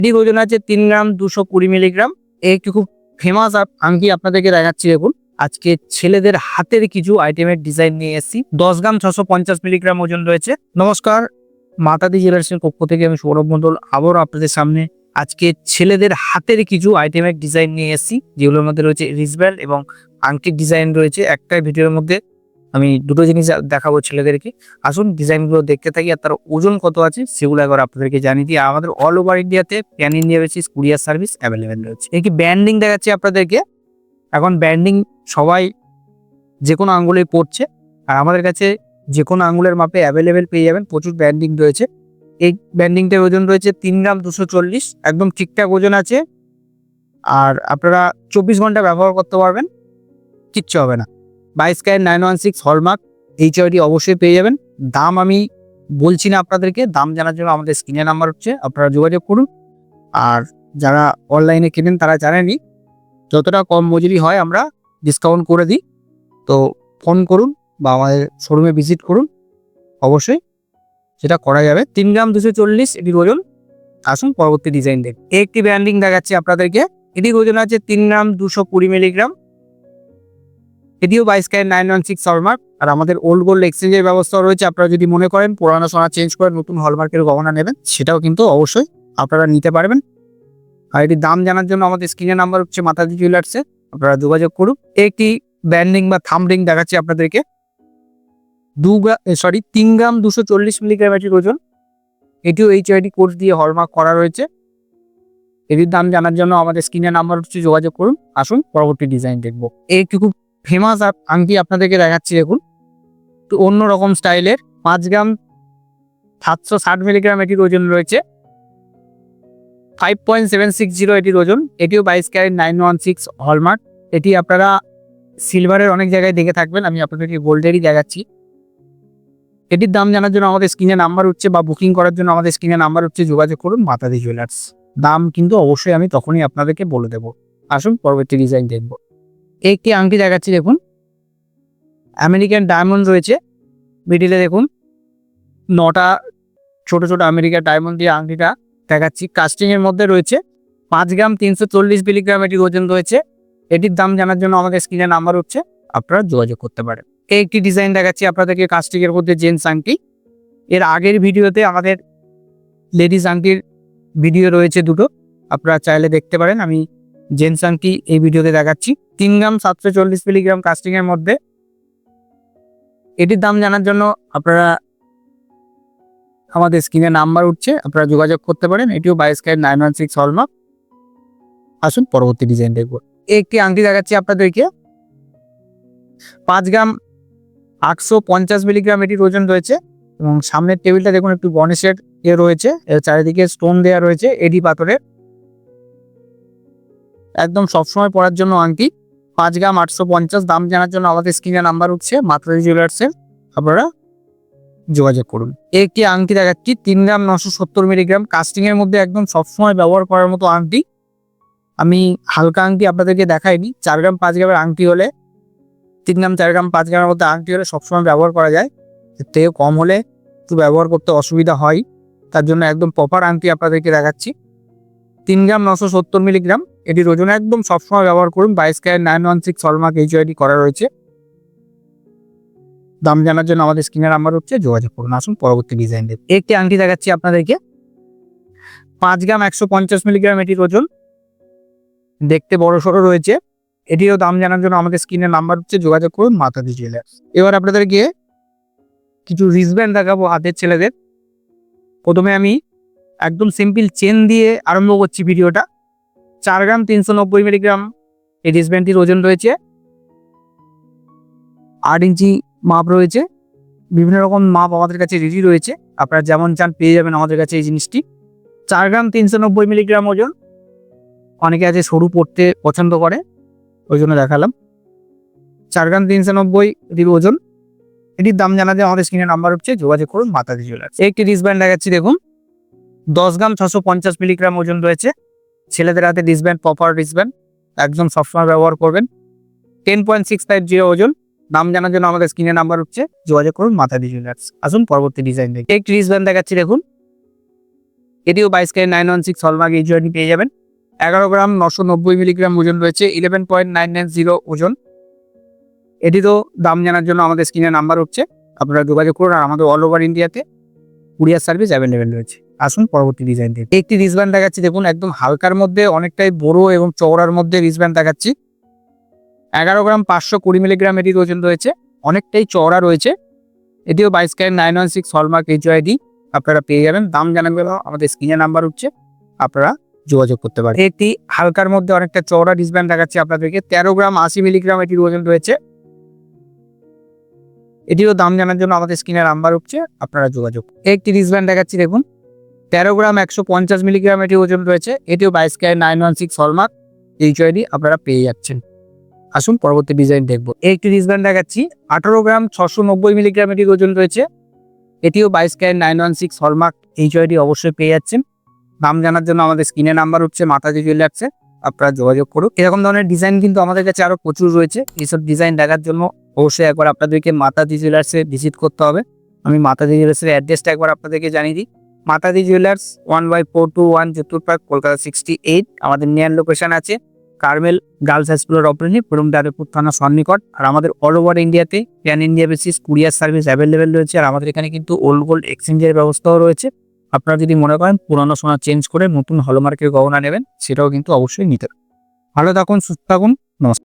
এটি ওজন আছে 3 গ্রাম 220 মিলিগ্রাম। একটি খুব ফেমাস আংটি আপনাদেরকে দেখাচ্ছি। দেখুন, আজকে ছেলেদের হাতের কিছু আইটেমের ডিজাইন নিয়ে এসেছি। 10 গ্রাম 650 মিলিগ্রাম ওজন রয়েছে। নমস্কার, মাতাদি জুয়েলার্সের পক্ষ থেকে আমি সৌরভ মণ্ডল আবারও আপনাদের সামনে আজকে ছেলেদের হাতের কিছু আইটেমের ডিজাইন নিয়ে এসেছি, যেগুলোর মধ্যে রয়েছে রিস্টব্যান্ড এবং আংটির ডিজাইন রয়েছে। একটাই ভিডিওর মধ্যে আমি দুটো জিনিস দেখাবো ছেলেদেরকে। আসুন ডিজাইনগুলো দেখতে থাকি, আর তার ওজন কত আছে সেগুলো একবার আপনাদেরকে জানিয়ে দিই। আমাদের অল ওভার ইন্ডিয়াতে pan India basis courier service available রয়েছে। এই কি ব্যান্ডিং দেখাচ্ছি আপনাদেরকে। এখন ব্যান্ডিং সবাই যে কোনো আঙ্গুলে পড়ছে, আর আমাদের কাছে যে কোনো আঙ্গুলের মাপে অ্যাভেলেবেল পেয়ে যাবেন। প্রচুর ব্যান্ডিং রয়েছে। এই ব্যান্ডিংটার ওজন রয়েছে 3 গ্রাম 240, একদম ঠিকঠাক ওজন আছে। আর আপনারা 24 ঘন্টা ব্যবহার করতে পারবেন, কিচ্ছু হবে না। 22 ক্যারেট 916 হলমার্ক HID অবশ্যই পেয়ে যাবেন। দাম আমি বলছি না আপনাদেরকে, দাম জানার জন্য আমাদের স্ক্রিনে নাম্বার হচ্ছে, আপনারা যোগাযোগ করুন। আর যারা অনলাইনে কেনেন তারা জানেনই যতটা কম মজুরি হয় আমরা ডিসকাউন্ট করে দিই। তো ফোন করুন বা আমাদের শোরুমে ভিজিট করুন, অবশ্যই সেটা করা যাবে। 3 গ্রাম 240 এটির ওজন। আসুন পরবর্তী ডিজাইন দেখুন। একটি ব্যান্ডিং দেখাচ্ছি আপনাদেরকে। এটির ওজন আছে 3 গ্রাম 220 মিলিগ্রাম। এটিও 22 ক্যারেট 916 হলমার্ক। আর আমাদের ওল্ড গোল্ড এক্সচেঞ্জের ব্যবস্থা রয়েছে। আপনারা যদি মনে করেন পুরানো সোনা চেঞ্জ করে নতুন হলমার্কের গহনা নেবেন, সেটাও কিন্তু অবশ্যই আপনারা নিতে পারবেন। আর এটির দাম জানার জন্য আমাদের স্ক্রিনে নাম্বার হচ্ছে মাতাজি জুয়েলার্সের, আপনারা যোগাযোগ করুন। একটি ব্যান্ডিং বা থাম্ব রিং দেখাচ্ছি আপনাদেরকে। 3 গ্রাম 240 মিলিগ্রাম এটির ওজন। এটিও HID কোর্স দিয়ে হলমার্ক করা রয়েছে। এটির দাম জানার জন্য আমাদের স্ক্রিনে নাম্বার হচ্ছে, যোগাযোগ করুন। আসুন পরবর্তী ডিজাইন দেখবো। একটি খুব ফেমাস আংটি আপনাদেরকে দেখাচ্ছি। দেখুন, তো অন্যরকম স্টাইলের 5 গ্রাম 760 মিলিগ্রাম এটির ওজন রয়েছে। 5.760 এটির ওজন। এটিও 22 ক্যারেট 916 হলমার্ক। এটি আপনারা সিলভারের অনেক জায়গায় দেখে থাকবেন, আমি আপনাদেরকে গোল্ডেরই দেখাচ্ছি। এটির দাম জানার জন্য আমাদের স্ক্রিনে নাম্বার হচ্ছে, বা বুকিং করার জন্য আমাদের স্ক্রিনে নাম্বার হচ্ছে, যোগাযোগ করুন মাতাদি জুয়েলার্স। দাম কিন্তু অবশ্যই আমি তখনই আপনাদেরকে বলে দেবো। আসুন পরবর্তী ডিজাইন দেখব। একটি আংটি দেখাচ্ছি। দেখুন, আমেরিকান ডায়মন্ড রয়েছে মিডিলে। দেখুন 9টা ছোট ছোট আমেরিকান ডায়মন্ড দিয়ে আংটিটা দেখাচ্ছি। কাস্টিং এর মধ্যে রয়েছে। 5 গ্রাম 340 মিলিগ্রাম এটির ওজন রয়েছে। এটির দাম জানার জন্য আমাদের স্ক্রিনে নাম্বার হচ্ছে, আপনারা যোগাযোগ করতে পারেন। একটি ডিজাইন দেখাচ্ছি আপনাদেরকে কাস্টিং এর মধ্যে জেন্টস আংটি। এর আগের ভিডিওতে আমাদের লেডিস আংটির ভিডিও রয়েছে দুটো, আপনারা চাইলে দেখতে পারেন। আমি জেন্টস আংটি এই ভিডিওতে দেখাচ্ছি। 3 গ্রাম 740 মিলিগ্রাম কাস্টিং এর মধ্যে। এটির দাম জানার জন্য আপনারা আমাদের স্ক্রিনে নাম্বার উঠছে, আপনারা যোগাযোগ করতে পারেন। এটিও 22 ক্যারেট 916 হলমার্ক। আসুন পরবর্তী ডিজাইন দেখব। একটি আংটি দেখাচ্ছি আপনাদেরকে। 5 গ্রাম 850 মিলিগ্রাম এটির ওজন রয়েছে। এবং সামনের টেবিলটা দেখুন একটু গণেশের রয়েছে, এর চারিদিকে স্টোন দেওয়া রয়েছে এডি পাথরের। একদম সবসময় পরার জন্য আংটি। 5 গ্রাম 850। দাম জানার জন্য আমাদের স্ক্রিনে নাম্বার উঠছে মাতাজি জুয়েলার্সের, আপনারা যোগাযোগ করুন। একটি আংটি দেখাচ্ছি 3 গ্রাম 970 মিলিগ্রাম কাস্টিং এর মধ্যে, একদম সবসময় ব্যবহার করার মতো আংটি। আমি হালকা আংটি আপনাদেরকে দেখাইনি। 4 গ্রাম 5 গ্রামের আংটি হলে, 3 গ্রাম 4 গ্রাম 5 গ্রামের মধ্যে আংটি হলে সবসময় ব্যবহার করা যায়। এর থেকে কম হলে একটু ব্যবহার করতে অসুবিধা হয়, তার জন্য একদম প্রপার আংটি আপনাদেরকে দেখাচ্ছি। 3 গ্রাম 970 মিলিগ্রাম এটির ওজন। একদম সবসময় ব্যবহার করুন। 22 ক্যারেট 916 হলমার্ক HID করা রয়েছে। দাম জানার জন্য আমাদের স্ক্রিনে নাম্বার হচ্ছে, যোগাযোগ করুন। আসুন পরবর্তী ডিজাইন দেখুন। একটি আংটি দেখাচ্ছি আপনাদেরকে। 5 গ্রাম 150 মিলিগ্রাম এটির ওজন। দেখতে বড় সড়ো রয়েছে। এটিরও দাম জানার জন্য আমাদের স্ক্রিনে নাম্বার হচ্ছে, যোগাযোগ করুন মাতাজি জুয়েলার্স। এবার আপনাদেরকে কিছু রিস্টব্যান্ড দেখাবো হাতের ছেলেদের। প্রথমে আমি একদম সিম্পল চেন দিয়ে আরম্ভ করছি ভিডিওটা। 4 গ্রাম 390 মিলিগ্রাম এই রিস্টব্যান্ডটির ওজন রয়েছে। 8 ইঞ্চি মাপ রয়েছে। বিভিন্ন রকম মাপ আমাদের কাছে রেডি রয়েছে, আপনারা যেমন চান পেয়ে যাবেন আমাদের কাছে এই জিনিসটি। 4 গ্রাম 390 মিলিগ্রাম ওজন। অনেকে আছে সরু পড়তে পছন্দ করে, ওই জন্য দেখালাম। 4 গ্রাম 390 এটির ওজন। এটির দাম জানা যায় আমাদের স্ক্রিনে নাম্বার হচ্ছে, যোগাযোগ করুন মাতাজি জুয়েলার্স। একটি রিস্টব্যান্ড দেখাচ্ছি। দেখুন 10 গ্রাম 650 মিলিগ্রাম ওজন রয়েছে। ছেলেদের হাতে রিস্টব্যান্ড, প্রপার রিস্টব্যান্ড, একদম সবসময় ব্যবহার করবেন। 10.650 ওজন। দাম জানার জন্য আমাদের স্ক্রিনে নাম্বার হচ্ছে, যোগাযোগ করুন মাতাজি জুয়েলার্স। আসুন পরবর্তী ডিজাইন দেখি। একটি রিস্টব্যান্ড দেখাচ্ছি। দেখুন এটিও 22K916 হলমার্ক এই জুয়েলারি পেয়ে যাবেন। 11 গ্রাম 990 মিলিগ্রাম ওজন রয়েছে, 11.990 ওজন। এটি তো দাম জানার জন্য আমাদের স্ক্রিনে নাম্বার হচ্ছে, আপনারা যোগাযোগ করুন। আর আমাদের অল ওভার ইন্ডিয়াতে কুরিয়ার সার্ভিস অ্যাভেলেবেল রয়েছে। আসুন পরবর্তী ডিজাইন দেখি। একটি রিসব্যান্ড দেখাচ্ছি, দেখুন একদম হালকার মধ্যে অনেকটাই বড় এবং চওড়ার মধ্যে রিসব্যান্ড দেখাচ্ছি। 11 গ্রাম 520 মিলিগ্রাম এটির ওজন রয়েছে, অনেকটাই চওড়া রয়েছে। এটিও 22K916 হলমার্ক এইচইডি আপনারা পেয়ে যাবেন। দাম জানার জন্য আমাদের স্ক্রিনে নাম্বার হচ্ছে, আপনারা যোগাযোগ করতে পারেন। একটি হালকার মধ্যে অনেকটা চওড়া রিসব্যান্ড দেখাচ্ছি আপনাদেরকে। 13 গ্রাম 80 মিলিগ্রাম এটির ওজন রয়েছে। এটিরও দাম জানার জন্য আমাদের স্ক্রিনে নাম্বার হচ্ছে, আপনারা যোগাযোগ। একটি রিসব্যান্ড দেখাচ্ছি, দেখুন 13 গ্রাম 150 মিলিগ্রাম এটি ওজন রয়েছে। এটিও 22K916 হলমার্ক এইচইডি আপনারা পেয়ে যাচ্ছেন। আসুন পরবর্তী ডিজাইন দেখব। একটি রিসব্যান্ড দেখাচ্ছি, 18 গ্রাম 690 মিলিগ্রাম এটির ওজন রয়েছে। এটিও 22K916 হলমার্ক এইচইডি অবশ্যই পেয়ে যাচ্ছেন। দাম জানার জন্য আমাদের স্ক্রিনে নাম্বার হচ্ছে, মাতাজি জুয়েলার্সে আপনারা যোগাযোগ করুন। এরকম ধরনের ডিজাইন কিন্তু আমাদের কাছে আরো প্রচুর রয়েছে। এইসব ডিজাইন দেখার জন্য অবশ্যই একবার আপনাদেরকে মাতাজি জুয়েলার্সে ভিজিট করতে হবে। আমি মাতাজি জুয়েলার্সের অ্যাড্রেসটা একবার আপনাদেরকে জানিয়ে দিই। মাতাজি জুয়েলার্স 1/421 জেতুর পার্ক, কলকাতা 68। আমাদের নিয়ার লোকেশন আছে কার্মেল গার্লস হাই স্কুলের অপোজিট, দারেপুর থানা সন্নিকট। আর আমাদের অল ওভার ইন্ডিয়াতে pan India basis courier service available রয়েছে। আর আমাদের এখানে কিন্তু ওল্ড গোল্ড এক্সচেঞ্জের ব্যবস্থাও রয়েছে। আপনারা যদি মনে করেন পুরনো সোনা চেঞ্জ করে নতুন হলমার্কের গহনা নেবেন, সেটাও কিন্তু অবশ্যই নিতে পারেন। ভালো থাকুন, সুস্থ থাকুন, নমস্কার।